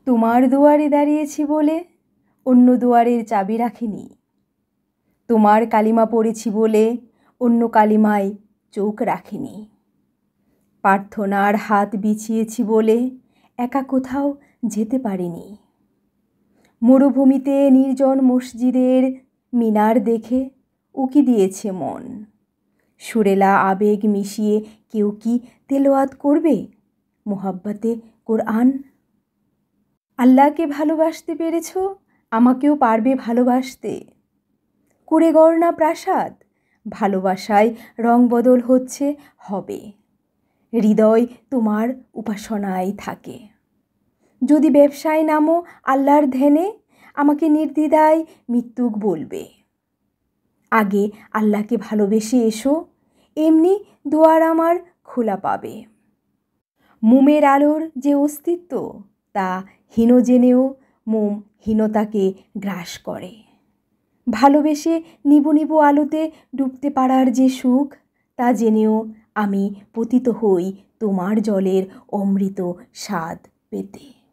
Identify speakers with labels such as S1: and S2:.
S1: তোমার দুয়ারে দাঁড়িয়েছি বলে অন্য দুয়ারের চাবি রাখিনি। তোমার কালিমা পড়েছি বলে অন্য কালিমায় চোখ রাখিনি। প্রার্থনার হাত বিছিয়েছি বলে একা কোথাও যেতে পারিনি। মরুভূমিতে নির্জন মসজিদের মিনার দেখে উকি দিয়েছে মন। সুরেলা আবেগ মিশিয়ে কেউ কি তেলাওয়াত করবে মোহাব্বতে কোরআন? আল্লাহকে ভালোবাসতে পেরেছ, আমাকেও পারবে ভালোবাসতে। কুড়েঘর না প্রাসাদ, ভালোবাসায় রং বদল হচ্ছে, হবে। হৃদয় তোমার উপাসনায় থাকে। যদি ব্যবসায় নামো আল্লাহর ধ্যানে, আমাকে নির্দ্বিধায় মৃত্যুক বলবে। আগে আল্লাহকে ভালোবেসে এসো, এমনি দুয়ার আমার খোলা পাবে। মোমের আলোর যে অস্তিত্ব তা হীন জেনেও মোম হীনতাকে গ্রাস করে। ভালোবেসে নিবু নিবু আলোতে ডুবতে পারার যে সুখ তা জেনেও আমি পতিত হই তোমার জলের অমৃত স্বাদ পেতে।